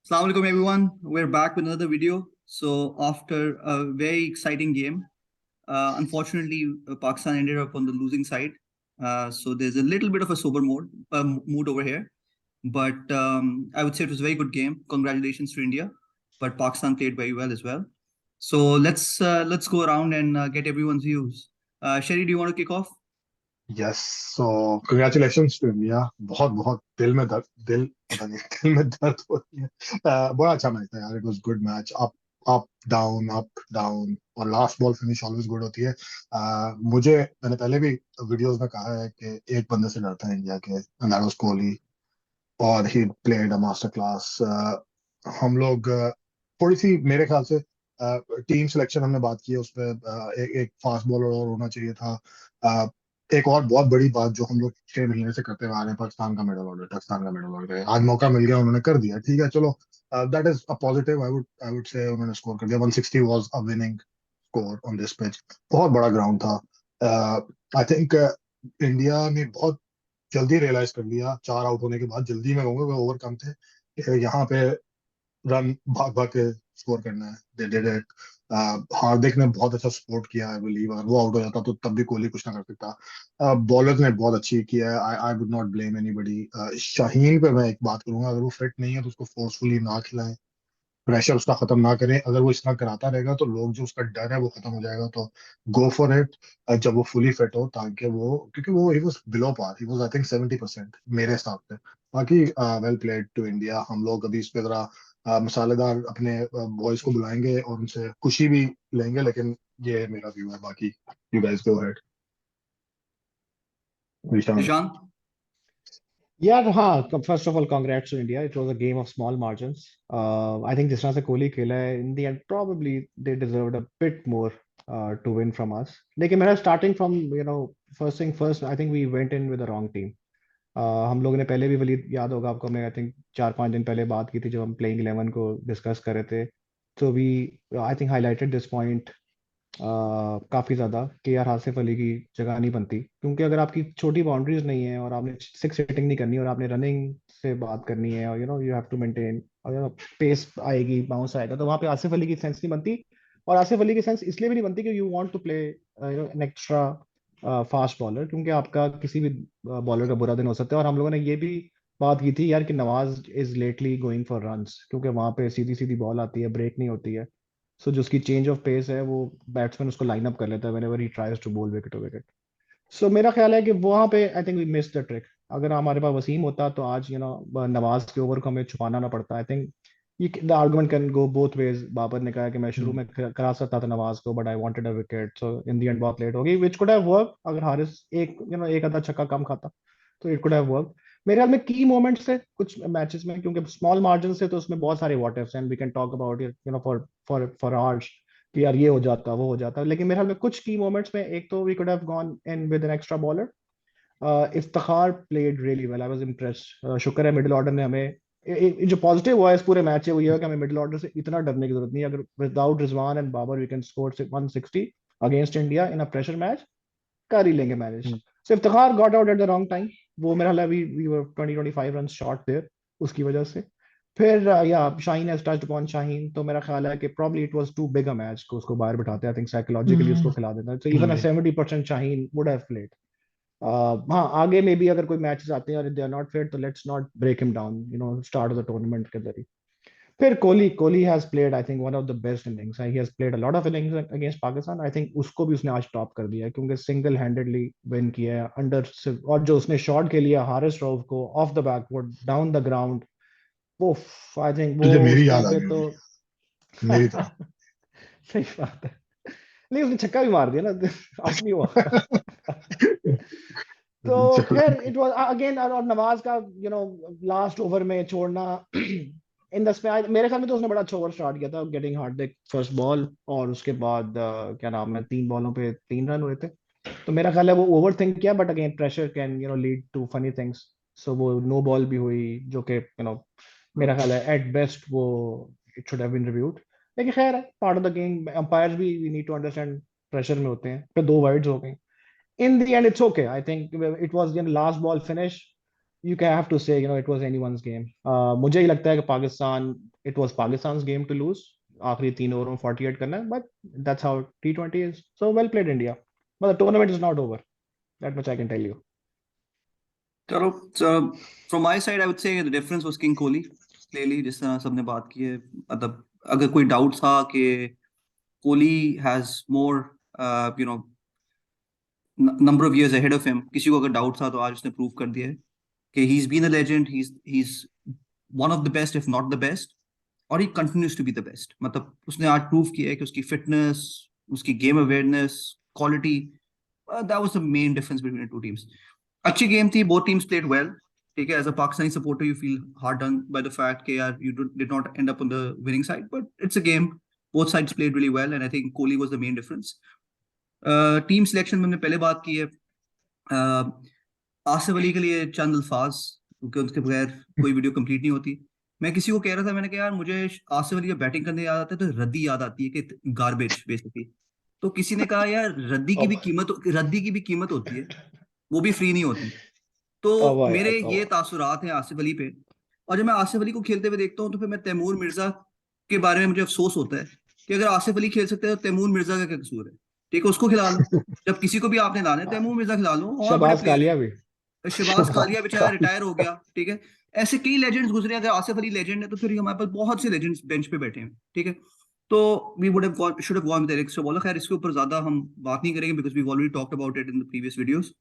Assalamu alaikum everyone. We're back with another video. So after a very exciting game, unfortunately Pakistan ended up on the losing side. So there's a little bit of a sober mood over here. But I would say it was a very good game. Congratulations to India. But Pakistan played very well as well. So let's go around and get everyone's views. Sherry, do you want to kick off? Yes so congratulations to India. बहुत बहुत दिल पता नहीं दिल में दर्द हो रही है। बड़ा अच्छा मैच था यार। It was good match. Up up down और last ball finish always good होती है। मैंने पहले भी वीडियोस में कहा है कि एक बंदे से डरता है इंडिया के, एंड दैट वाज कोहली। और ही प्लेड अ मास्टर क्लास। हम लोग थोड़ी सी मेरे ख्याल से टीम सिलेक्शन हमने बात की है उस पर। एक फास्ट बॉलर और होना चाहिए था। एक और बहुत बड़ी बात जो हम लोग 6 महीने से करते हुए आ रहे हैं, पाकिस्तान का मिडल ऑर्डर। आज मौका मिल गया, उन्होंने कर दिया, ठीक है चलो। That is a positive. I would say उन्होंने स्कोर कर दिया। 160 was a winning score on this pitch. बहुत बड़ा ग्राउंड था। आई थिंक इंडिया ने बहुत जल्दी रियलाइज कर लिया, 4 आउट होने के बाद। जल्दी में होंगे, वो ओवर कम थे कि यहाँ पे रन भाग भाग के स्कोर करना है। They did it. हार्दिक ने बहुत अच्छा सपोर्ट किया। आई बिलीव अगर वो आउट हो जाता तो तब भी कोहली कुछ ना कर सकता। बॉलर्स ने बहुत अच्छी किया है। I I would not blame anybody. Shaheen पे मैं एक बात करूंगा, अगर वो फिट नहीं है तो उसको फोर्सफुली ना खिलाएं, प्रेशर उसका खत्म ना करें। अगर वो इस तरह कराता रहेगा तो लोग, जो उसका डर है वो खत्म हो जाएगा। तो गो फॉर इट जब वो फुली फिट हो, ताकि वो, क्योंकि वो he was below par. He was I think 70% मेरे हिसाब से। बाकी वेल प्लेड टू इंडिया। हम लोग अभी इस पे जरा मसालेदार अपने बॉयज को बुलाएंगे और उनसे खुशी भी लेंगे, लेकिन ये मेरा व्यू है। बाकी you guys go ahead. Nishan. Nishant? यार हाँ, first of all congrats to India. It was a game of small margins. I think जिस तरह से कोहली खेला है, in the end probably they deserved a bit more to win from us. लेकिन मेरा starting from first thing first, I think we went in with the wrong team. हम लोगों ने पहले भी, वलीद याद होगा आपको, हमने आई थिंक 4-5 दिन पहले बात की थी जब हम प्लेइंग 11 को डिस्कस कर रहे थे। तो we I think highlighted this point काफ़ी ज़्यादा कि यार आसिफ अली की जगह नहीं बनती, क्योंकि अगर आपकी छोटी बाउंड्रीज नहीं है और आपने सिक्स हिटिंग नहीं करनी और आपने रनिंग से बात करनी है, और यू हैव टू मेंटेन, और पेस आएगी, बाउंस आएगा, तो वहाँ पे आसिफ अली की सेंस नहीं बनती। और आसिफ अली की सेंस इसलिए भी नहीं बनती कि you want to play an extra fast bowler, क्योंकि आपका किसी भी बॉलर का बुरा दिन हो सकता है। और हम लोगों ने ये भी बात की थी यार कि Nawaz is lately going for runs, क्योंकि वहाँ पे सीधी सीधी बॉल आती है, ब्रेक नहीं होती है। सो जो उसकी चेंज ऑफ पेस है, वो बैट्समैन उसको लाइन अप कर लेता है whenever he tries to bowl wicket to wicket. सो मेरा ख्याल है कि वहां पे I think we miss the trick. अगर हमारे पास वसीम होता तो आज नवाज के ओवर को हमें छुपाना ना पड़ता। आई थिंक ये the argument can go both ways. Babar ने कहा कि मैं शुरू में करा सकता था नवाज को, but I wanted a wicket, so in the and बहुत लेट हो गई, व्हिच कुड हैव वर्क। अगर हारिस एक आधा छक्का कम खाता तो इट कुड हैव वर्क। मेरे ख्याल में की मोमेंट्स थे कुछ मैचेस में, क्योंकि स्मॉल मार्जिन से तो उसमें बहुत सारे what ifs and we can talk about it for for hours कि यार ये हो जाता वो हो जाता। लेकिन मेरे ख्याल में कुछ की मोमेंट्स में, एक तो we could have gone in with an extra bowler. Iftikhar played really well, I was impressed. शुक्र है मिडिल ऑर्डर ने हमें जो पॉजिटिव हुआ है इस पूरे मैच है वो ये है कि हमें मिडिल ऑर्डर से इतना डरने की जरूरत नहीं है। अगर without Rizwan and Babar we can score 160 against India in a pressure match, कर ही लेंगे manage. So Iftikhar got out at the wrong time. वो मेरा ख्याल we were 20-25 run short there उसकी वजह से। फिर या Shaheen has touched upon Shaheen, तो मेरा ख्याल है कि probably it was too big a match को उसको बाहर बिठाते। आई थिंक साइकोलॉजिकली उसको खिला देता, so even a 70% Shaheen would have played. हाँ, आगे में भी अगर कोई मैचेस आते हैं और दे आर नॉट फिट, तो let's not break him down, start off the tournament के अंदर ही। फिर Kohli has played I think one of the best innings. He has played a lot of innings against Pakistan. I think उसको भी उसने आज top कर दिया है, क्योंकि सिंगल हैंडेडली विन किया है अंडर। और जो उसने शॉट के लिए हारिस रऊफ को of the backward down the ground, वो आई थिंक वो तुझे मेरी उस याद टाइम आ पे गई तो मेरी तरह। सही बात है। नहीं, उसने छक्का भी मार दिया ना अपनी वो तो चलो। फिर इट वाज अगेन, और नवाज का लास्ट ओवर में छोड़ना इन द मेरे ख्याल में तो उसने बड़ा अच्छा ओवर स्टार्ट किया था, गेटिंग हार्दिक फर्स्ट बॉल, और उसके बाद क्या नाम है, 3 बॉलों पे 3 रन हुए थे। तो मेरा ख्याल है वो ओवर थिंक किया, but again pressure can lead to funny things. So वो नो बॉल भी हुई, जो कि मेरा ख्याल है एट बेस्ट वो it should have been reviewed. लेकिन खैर है, part of the game. Umpires भी we need to understand pressure में होते हैं। फिर 2 वाइड्स हो गई। In the end, it's okay. I think it was last ball finish. You can have to say it was anyone's game. मुझे ही लगता है कि Pakistan It was Pakistan's game to lose. आखिरी 3 ओवर में 48 करना है, but that's how T20 is. So well played India. But the tournament is not over. That much I can tell you. चलो, so from my side I would say the difference was King Kohli. Clearly, जिस तरह सबने बात की है, मतलब अगर कोई डाउट था कि Kohli has more you know number of years ahead of him, किसी को अगर डाउट था तो आज उसने प्रूव कर दिया है कि he's been a legend, he's one of the best if not the best, और he continues to be the best. मतलब उसने आज प्रूव किया है कि उसकी फिटनेस, उसकी game awareness, quality, that was the main difference between the two teams. अच्छी गेम थी, both teams played well. ठीक है, as a Pakistani supporter you feel hard done by the fact कि यार you did not end up on the winning side, but it's a game. Both sides played really well and I think Kohli was the main difference. Team selection में हमने पहले बात की है, आसिफ अली के लिए चंद अल्फाज, क्योंकि उसके बगैर कोई वीडियो कंप्लीट नहीं होती. मैं किसी को कह रहा था, मैंने कहा यार मुझे आसिफ अली का बैटिंग करने याद आता है तो रद्दी याद आती है कि गार्बेज बेसिकली. तो किसी ने कहा यार रद्दी की भी कीमत होती है, वो भी फ्री नहीं होती. तो मेरे ये तासुरात हैं आसिफ अली पे. और जब मैं आसिफ अली को खेलते हुए देखता हूँ तो फिर मैं तैमूर मिर्जा के बारे में मुझे अफसोस होता है कि अगर आसिफ अली खेल सकते हैं तो तैमूर मिर्जा का क्या कसूर है. ठीक है, उसको खिला लो. जब किसी को भी आपने लाना है तैमूर मिर्जा खिला लो. और बड़े प्लेयर भी, शहबाज कालिया बेचारा रिटायर हो गया. ठीक है, ऐसे कई लेजेंड्स गुजरे. अगर आसिफ अली लेजेंड है तो फिर हमारे पास बहुत से लेजेंड्स बेंच पे बैठे हैं. ठीक है, तो we would have should have gone with Eric Stobola. खैर इसके ऊपर ज्यादा हम बात नहीं करेंगे because we already talked about it in the previous videos.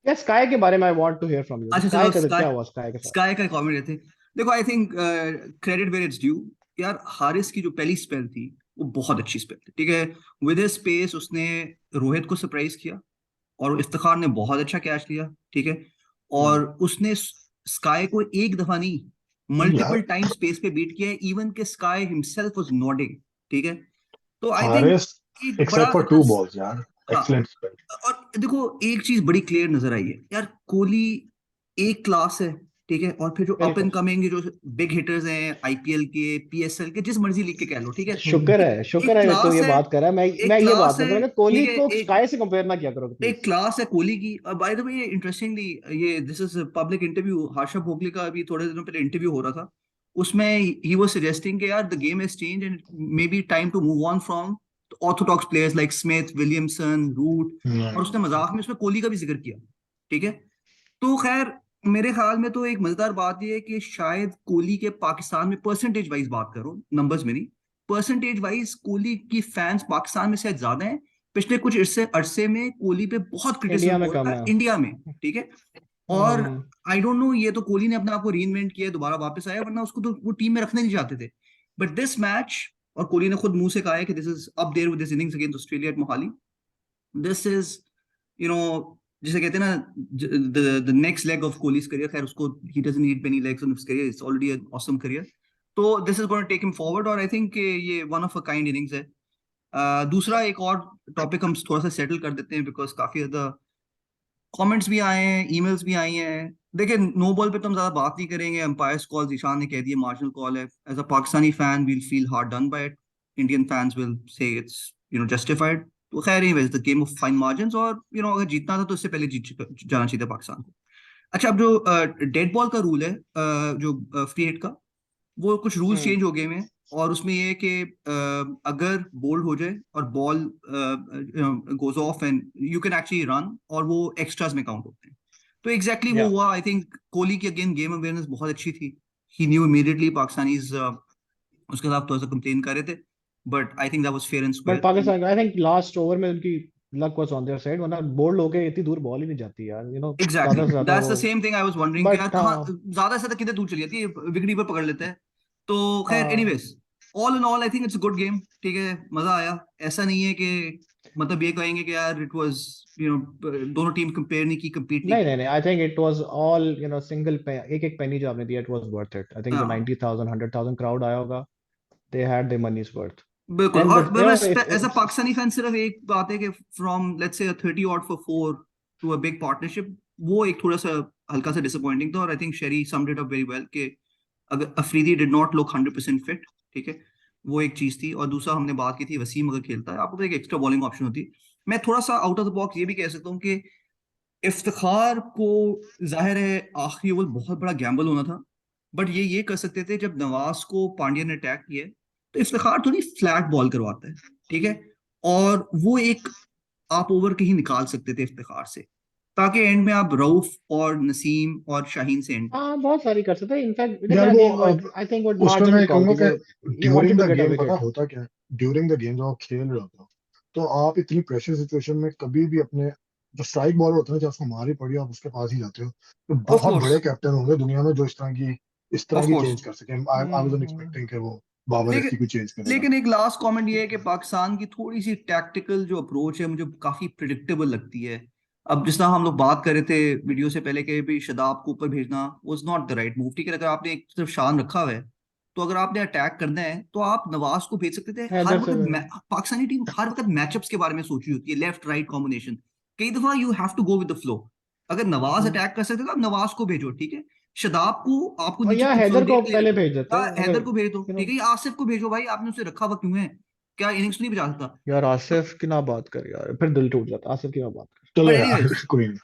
Yes, Sky के बारे में I want to hear from you. अच्छा स्काई चलो, का क्या हुआ स्काई के साथ? स्काई का कमेंट थे. देखो, I think credit where it's due. यार हारिस की जो पहली स्पेल थी वो बहुत अच्छी स्पेल थी. ठीक है, विद हिज स्पेस उसने रोहित को सरप्राइज किया और इफ्तिखार ने बहुत अच्छा कैच लिया. ठीक है, और उसने स्काई को एक दफा नहीं मल्टीपल टाइम स्पेस पे बीट किया है, इवन के स्काई हिमसेल्फ वाज नॉडिंग. ठीक है, तो I think except for 2 balls यार, excellent spell. और देखो एक चीज बड़ी क्लियर नजर आई है यार, कोहली एक क्लास है. ठीक है, और फिर जो अप एंड कमिंग जो बिग हिटर्स हैं आईपीएल के, पीएसएल के, जिस मर्जी लीग के कह लो. ठीक है, शुक्र है तो ये बात कर रहा है. मैं ये बात कर रहा हूं, कोहली को स्काई से कंपेयर ना किया करो. एक क्लास है कोहली की. बाय द वे इंटरेस्टिंगली, ये this is public interview, Harshad Bhogle का अभी थोड़े दिनों पहले इंटरव्यू हो रहा था. उसमें ही वाज सजेस्टिंग कि यार the game has change and maybe time to move on from orthodox players like Smith, Williamson, Root. और उसने मजाक में उसमें कोहली का भी जिक्र किया. ठीक है, तो खैर मेरे ख्याल में तो एक मजेदार बात यह है कि शायद कोहली के पाकिस्तान में परसेंटेज वाइज बात करो, नंबर्स में नहीं, परसेंटेज वाइज कोहली की फैंस पाकिस्तान में शायद ज्यादा हैं. पिछले कुछ अरसे में कोहली पे बहुत क्रिटिसिज्म हो रहा है इंडिया में. ठीक है, और आई डोंट नो, ये तो कोहली ने अपने आप को रीइन्वेंट किया, दोबारा वापस आया, वरना उसको तो वो टीम में रखना नहीं चाहते थे. बट दिस मैच, और कोहली ने खुद मुंह से कहा है कि this is up there with this innings against Australia at Mohali. This is you know जिसे कहते हैं ना the next leg of Kohli's career. खैर उसको he doesn't need many legs in his career, it's already an awesome career. तो this is going to take him forward और I think ये one of a kind innings है. दूसरा एक और topic हम थोड़ा सा सेटल कर देते हैं बिकॉज काफी ज्यादा कमेंट्स भी आए हैं, ईमेल्स भी आई हैं. देखिए, नो बॉल पे तो हम ज्यादा बात नहीं करेंगे. अंपायर्स कॉल ईशान ने कह दिया मार्जिनल कॉल है. As a Pakistani fan we'll feel hard done by it. Indian fans will say it's justified. तो खैर anyways the game of fine margins, और अगर जीतना था तो इससे पहले जीत जाना चाहिए था पाकिस्तान को. अच्छा, अब जो डेड बॉल का रूल है, जो फ्री हिट का, वो कुछ रूल्स चेंज हो गए हैं. और उसमें ये है कि अगर बोल्ड हो जाए और ball goes off and you can actually run, और वो एक्स्ट्रास में काउंट होते हैं. तो एग्जैक्टली वो हुआ. आई थिंक कोहली की अगेन गेम अवेयरनेस बहुत अच्छी थी. ही न्यू इमीडिएटली पाकिस्तानीज उसके साथ थोड़ा सा कंप्लेन कर रहे थे, but I think that was fair and square. But Pakistan I think last over में उनकी luck was on their side, वरना बोल्ड होके इतनी दूर बॉल ही नहीं जाती यार. Exactly that's the same thing I was wondering कि यार ज्यादा से ज्यादा कितने दूर चली जाती है, विकेट पर पकड़ लेते हैं. तो खैर anyways all in all I think it's a good game. ठीक है, मजा आया. ऐसा नहीं है कि मतलब ये कहेंगे कि यार इट वाज दोनों टीम कंपेयर नहीं की, कम्पीट नहीं. I think it was all single एक पेनी जो आपने दिया, it was worth it. I think the 90,000 100,000 crowd आया होगा, दे हैड देयर मनीज वर्थ. बिल्कुल. और एज अ पाकिस्तानी फैन सिर्फ एक बात है कि from let's say 30 odd for 4 to a big partnership, वो एक थोड़ा सा हल्का सा डिसअपॉइंटिंग था. और I think Sherry summed it up very well कि अगर Afridi did not look 100% fit. ठीक है, वो एक चीज थी. और दूसरा हमने बात की थी वसीम अगर खेलता है आपको तो एक एक्स्ट्रा बॉलिंग ऑप्शन होती. मैं थोड़ा सा आउट ऑफ द बॉक्स ये भी कह सकता हूँ कि इफ्तिखार को जाहिर है आखिरी ओवर बहुत बड़ा गैम्बल होना था, बट ये कर सकते थे जब नवाज को पांड्या ने अटैक किया तो इफ्तिखार थोड़ी फ्लैट बॉल करवाता है, ठीक है, और वो एक आप ओवर कहीं निकाल सकते थे इफ्तिखार से, ताकि एंड में आप रऊफ और नसीम और शाहीन से एंड। हाँ बहुत सारी कर सकते हैं इनफैक्ट यार लेकिन वो अगेन वो आई थिंक वो उसमें मार्जिनल मैं कॉल कहूंगा थी कि वो he wanted during to the get a game पता विकेट। होता क्या है, ड्यूरिंग द गेम जब आप खेल रहे होते हो तो आप इतनी प्रेशर सिचुएशन में कभी भी अपने जो स्ट्राइक बॉलर होता है ना, जब उसको मारी पड़ी आप उसके पास ही जाते हो। तो ऑफ बहुत कोर्स, बड़े कैप्टन होंगे दुनिया में जो इस तरह ऑफ की कोर्स। चेंज कर सके। आई वाज एक्सपेक्टिंग कि वो बाबर लेकिन अख्ती को चेंज करेगा। लेकिन एक लास्ट कमेंट ये है कि पाकिस्तान की थोड़ी सी टैक्टिकल जो अप्रोच है मुझे काफी प्रिडिक्टेबल लगती है। अब जिस तरह हम लोग बात कर रहे थे वीडियो से पहले कि भी शदाब को ऊपर भेजना was not the right move, ठीक है, अगर आपने एक तरफ शान रखा हुआ है तो अगर आपने अटैक करना है तो आप नवाज को भेज सकते थे। हर हैदर से वक्त पाकिस्तानी टीम हर वक्त मैचअप्स के बारे में सोच रही होती है, लेफ्ट राइट कॉम्बिनेशन। कई दफा you have to go with the flow. अगर नवाज अटैक कर सकते तो आप नवाज को भेजो, ठीक है, शदाब को आपको और नीचे या हैदर को कंसोलिडेट पहले भेज देते हाँ, अगर हैदर को भेज दो, यू नो। ठीक है, या आसिफ को भेजो भाई, आपने उसे रखा हुआ क्यों है? क्या इनिंग्स नहीं बजा सकता? यार आसिफ की ना बात कर यार फिर दिल टूट जाता आसिफ की ना बात चलो बट यार एनीवेज, कोई नहीं।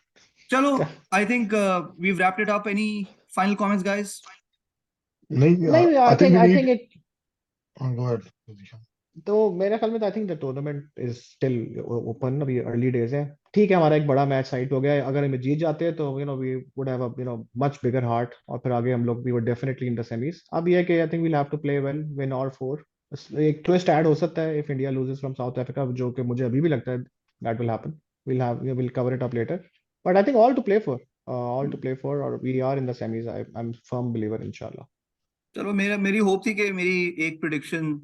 चलो, कर। I think we wrapped it up. Any final comments guys? नहीं, नहीं I think we I need think it go ahead position. तो मेरे ख्याल में तो I think the tournament is still open अभी अर्ली डेज है। ठीक है हमारा एक बड़ा मैच साइट हो गया है अगर हम जीत जाते हैं तो we would have a much bigger heart और फिर आगे हम लोग we were definitely in the semis. अब ये है कि I think we'll have to play well win all four. एक ट्विस्ट ऐड हो सकता है if India loses from South Africa जो कि मुझे अभी भी लगता है that will happen. Will cover it up later but I think all to play for और we are in the semis. I am firm believer इंशाल्लाह। चलो, मेरी होप थी कि मेरी एक प्रिडिक्शन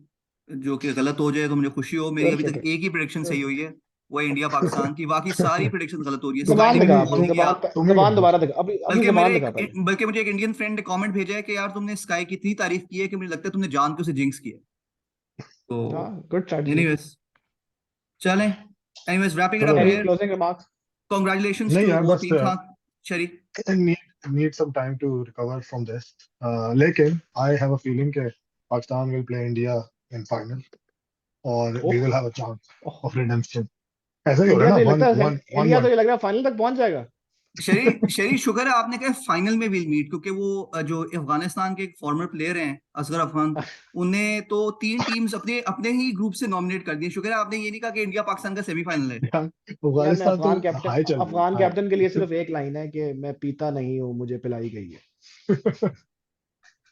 जो कि गलत हो जाए तो मुझे खुशी हो। मेरी शुक्र अभी तक शुक्र। एक ही प्रिडिक्शन सही हुई है, वो है इंडिया पाकिस्तान की। बाकी सारी प्रिडिक्शन गलत हो रही है। तुम स्काई जबान ने दिखा मुझे तुम्हें अपनी कॉल किया, तुम्हें जबान कहना दोबारा चाहिए। दिखा अभी अभी जबान दिखा पहले। बल्कि मुझे एक इंडियन फ्रेंड ने कमेंट भेजा है कि यार तुमने स्काई की इतनी तारीफ की है कि मुझे लगता है तुमने जान के उसे जिंक्स किया। तो हाँ गुड स्ट्रेटजी। एनीवेज, चलें, एनीवेज रैपिंग इट चलो अप यार, Annie here. Closing remarks? Congratulations नहीं to यार both बस teams, हाँ, शरी। need some time to recover from this. लेकिन I have a feeling कि Pakistan will play India in final और we oh will have a chance oh of redemption. ऐसा ही हो रहा इंडिया है तो ये ना, लगता वन है वन वन इंडिया तो वन ये लग रहा है फाइनल तक पहुंच जाएगा। शरी शुक्र है आपने कहा फाइनल में विल मीट, क्योंकि वो जो अफगानिस्तान के एक फॉर्मर प्लेयर हैं असगर अफगान, उन्हें तो 3 टीम्स अपने अपने ही ग्रुप से नॉमिनेट कर दिए। शुक्र है आपने ये नहीं कहा कि इंडिया पाकिस्तान का सेमीफाइनल है। यार मैं अफगानिस्तान तो हाई चल रही है, अफगान हाई। कैप्टन के लिए सिर्फ एक लाइन है कि मैं पीता नहीं हूँ मुझे पिलाई गई है।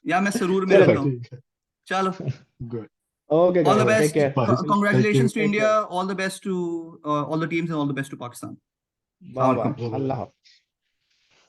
या मैं सरूर में चलो रहता भाई हूँ। ठीक है। चलो, good. Okay all the guys take best, care. Bye. Thank you. congratulations to take India, care. all the best to all the teams and all the best to Pakistan. Bye Assalamu bye alaikum. अल्लाह हाफ़िज़।